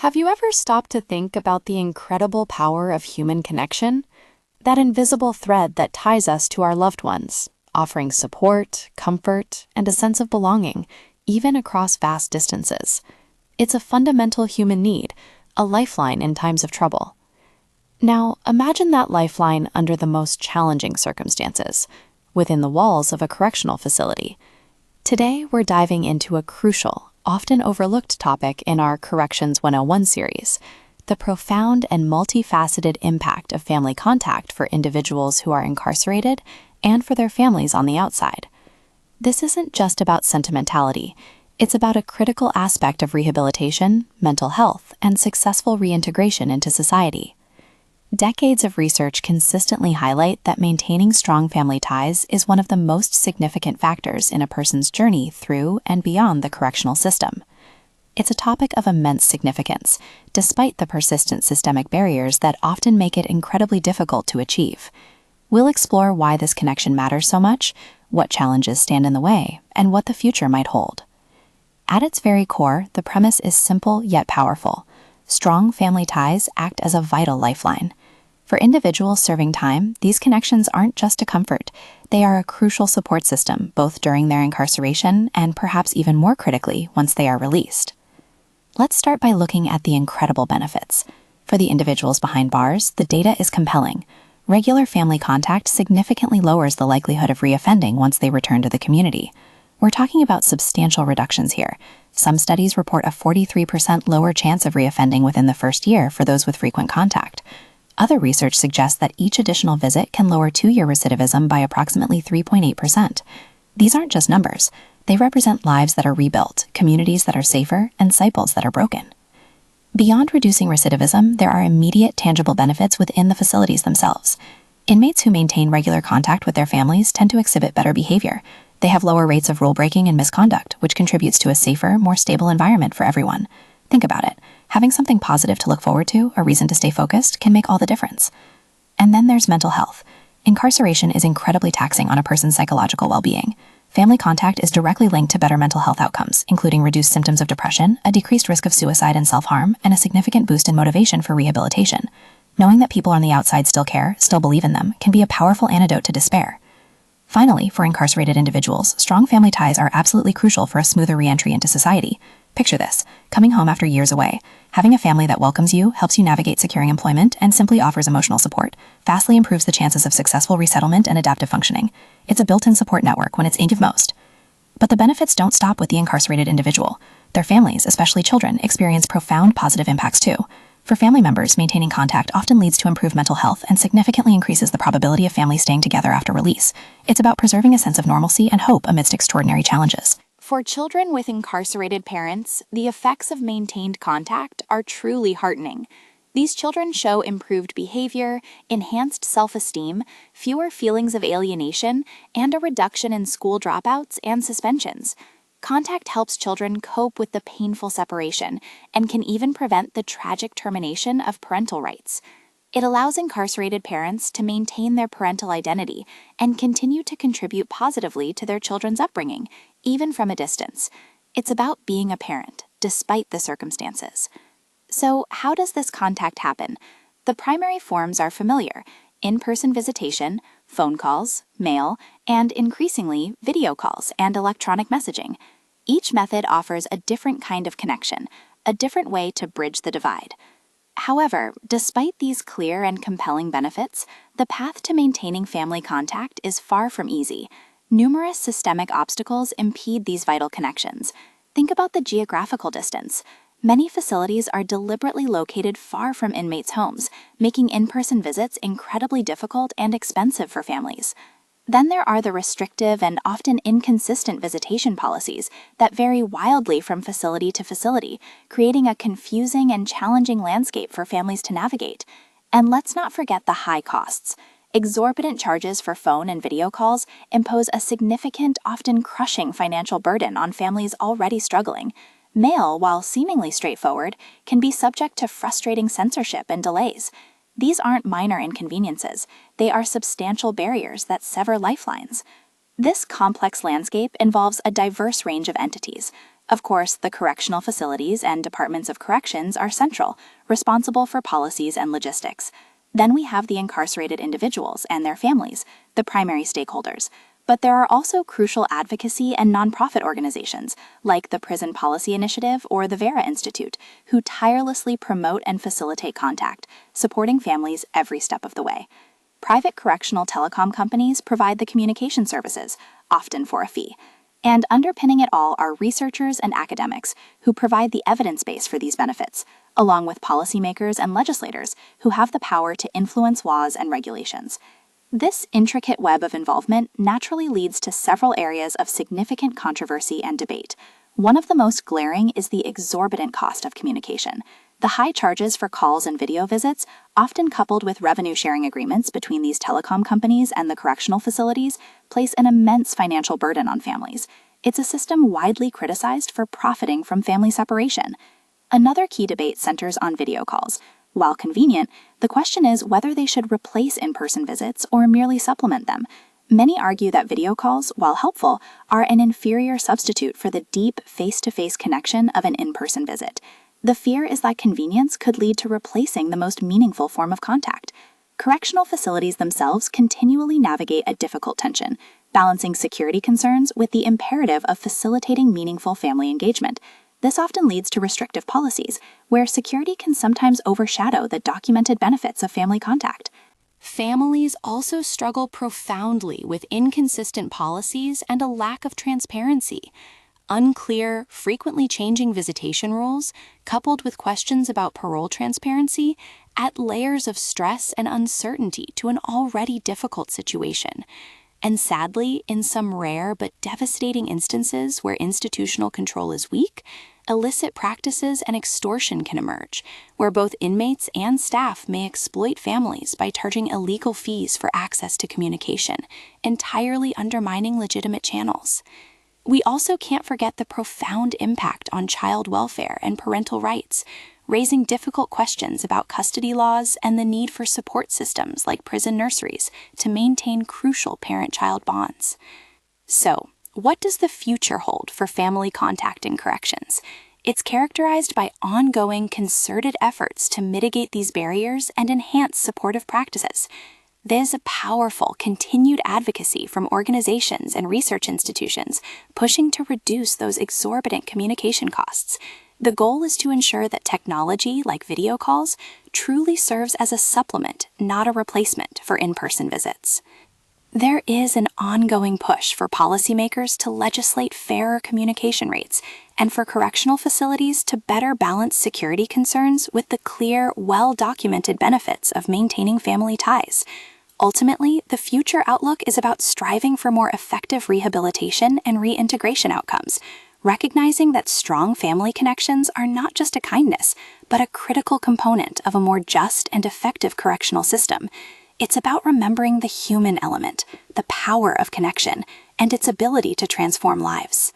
Have you ever stopped to think about the incredible power of human connection? That invisible thread that ties us to our loved ones, offering support, comfort, and a sense of belonging, even across vast distances. It's a fundamental human need, a lifeline in times of trouble. Now, imagine that lifeline under the most challenging circumstances, within the walls of a correctional facility. Today, we're diving into a crucial, often overlooked topic in our Corrections 101 series, the profound and multifaceted impact of family contact for individuals who are incarcerated and for their families on the outside. This isn't just about sentimentality. It's about a critical aspect of rehabilitation, mental health, and successful reintegration into society. Decades of research consistently highlight that maintaining strong family ties is one of the most significant factors in a person's journey through and beyond the correctional system. It's a topic of immense significance, despite the persistent systemic barriers that often make it incredibly difficult to achieve. We'll explore why this connection matters so much, what challenges stand in the way, and what the future might hold. At its very core, the premise is simple yet powerful. Strong family ties act as a vital lifeline. For individuals serving time, these connections aren't just a comfort. They are a crucial support system, both during their incarceration and perhaps even more critically once they are released. Let's start by looking at the incredible benefits. For the individuals behind bars, the data is compelling. Regular family contact significantly lowers the likelihood of reoffending once they return to the community. We're talking about substantial reductions here. Some studies report a 43% lower chance of reoffending within the first year for those with frequent contact. Other research suggests that each additional visit can lower 2-year recidivism by approximately 3.8%. These aren't just numbers. They represent lives that are rebuilt, communities that are safer, and cycles that are broken. Beyond reducing recidivism, there are immediate tangible benefits within the facilities themselves. Inmates who maintain regular contact with their families tend to exhibit better behavior. They have lower rates of rule breaking and misconduct, which contributes to a safer, more stable environment for everyone. Think about it. Having something positive to look forward to, a reason to stay focused, can make all the difference. And then there's mental health. Incarceration is incredibly taxing on a person's psychological well-being. Family contact is directly linked to better mental health outcomes, including reduced symptoms of depression, a decreased risk of suicide and self-harm, and a significant boost in motivation for rehabilitation. Knowing that people on the outside still care, still believe in them, can be a powerful antidote to despair. Finally, for incarcerated individuals, strong family ties are absolutely crucial for a smoother re-entry into society. Picture this: coming home after years away. Having a family that welcomes you, helps you navigate securing employment, and simply offers emotional support vastly improves the chances of successful resettlement and adaptive functioning. It's a built-in support network when it's in need most. But the benefits don't stop with the incarcerated individual. Their families, especially children, experience profound positive impacts too. For family members, maintaining contact often leads to improved mental health and significantly increases the probability of families staying together after release. It's about preserving a sense of normalcy and hope amidst extraordinary challenges. For children with incarcerated parents, the effects of maintained contact are truly heartening. These children show improved behavior, enhanced self-esteem, fewer feelings of alienation, and a reduction in school dropouts and suspensions. Contact helps children cope with the painful separation and can even prevent the tragic termination of parental rights. It allows incarcerated parents to maintain their parental identity and continue to contribute positively to their children's upbringing, even from a distance. It's about being a parent, despite the circumstances. So, how does this contact happen? The primary forms are familiar: in-person visitation, phone calls, mail, and increasingly, video calls and electronic messaging. Each method offers a different kind of connection, a different way to bridge the divide. However, despite these clear and compelling benefits, the path to maintaining family contact is far from easy. Numerous systemic obstacles impede these vital connections. Think about the geographical distance. Many facilities are deliberately located far from inmates' homes, making in-person visits incredibly difficult and expensive for families. Then there are the restrictive and often inconsistent visitation policies that vary wildly from facility to facility, creating a confusing and challenging landscape for families to navigate. And let's not forget the high costs. Exorbitant charges for phone and video calls impose a significant, often crushing financial burden on families already struggling. Mail, while seemingly straightforward, can be subject to frustrating censorship and delays. These aren't minor inconveniences. They are substantial barriers that sever lifelines. This complex landscape involves a diverse range of entities. Of course, the correctional facilities and departments of corrections are central, responsible for policies and logistics. Then we have the incarcerated individuals and their families, the primary stakeholders. But there are also crucial advocacy and nonprofit organizations, like the Prison Policy Initiative or the Vera Institute, who tirelessly promote and facilitate contact, supporting families every step of the way. Private correctional telecom companies provide the communication services, often for a fee. And underpinning it all are researchers and academics who provide the evidence base for these benefits, along with policymakers and legislators who have the power to influence laws and regulations. This intricate web of involvement naturally leads to several areas of significant controversy and debate. One of the most glaring is the exorbitant cost of communication. The high charges for calls and video visits, often coupled with revenue-sharing agreements between these telecom companies and the correctional facilities, place an immense financial burden on families. It's a system widely criticized for profiting from family separation. Another key debate centers on video calls. While convenient, the question is whether they should replace in-person visits or merely supplement them. Many argue that video calls, while helpful, are an inferior substitute for the deep face-to-face connection of an in-person visit. The fear is that convenience could lead to replacing the most meaningful form of contact. Correctional facilities themselves continually navigate a difficult tension, balancing security concerns with the imperative of facilitating meaningful family engagement. This often leads to restrictive policies, where security can sometimes overshadow the documented benefits of family contact. Families also struggle profoundly with inconsistent policies and a lack of transparency. Unclear, frequently changing visitation rules, coupled with questions about parole transparency, add layers of stress and uncertainty to an already difficult situation. And sadly, in some rare but devastating instances where institutional control is weak, illicit practices and extortion can emerge, where both inmates and staff may exploit families by charging illegal fees for access to communication, entirely undermining legitimate channels. We also can't forget the profound impact on child welfare and parental rights, raising difficult questions about custody laws and the need for support systems like prison nurseries to maintain crucial parent-child bonds. So, what does the future hold for family contact in corrections? It's characterized by ongoing, concerted efforts to mitigate these barriers and enhance supportive practices. There's a powerful, continued advocacy from organizations and research institutions pushing to reduce those exorbitant communication costs. The goal is to ensure that technology, like video calls, truly serves as a supplement, not a replacement for in-person visits. There is an ongoing push for policymakers to legislate fairer communication rates and for correctional facilities to better balance security concerns with the clear, well-documented benefits of maintaining family ties. Ultimately, the future outlook is about striving for more effective rehabilitation and reintegration outcomes, recognizing that strong family connections are not just a kindness, but a critical component of a more just and effective correctional system. It's about remembering the human element, the power of connection, and its ability to transform lives.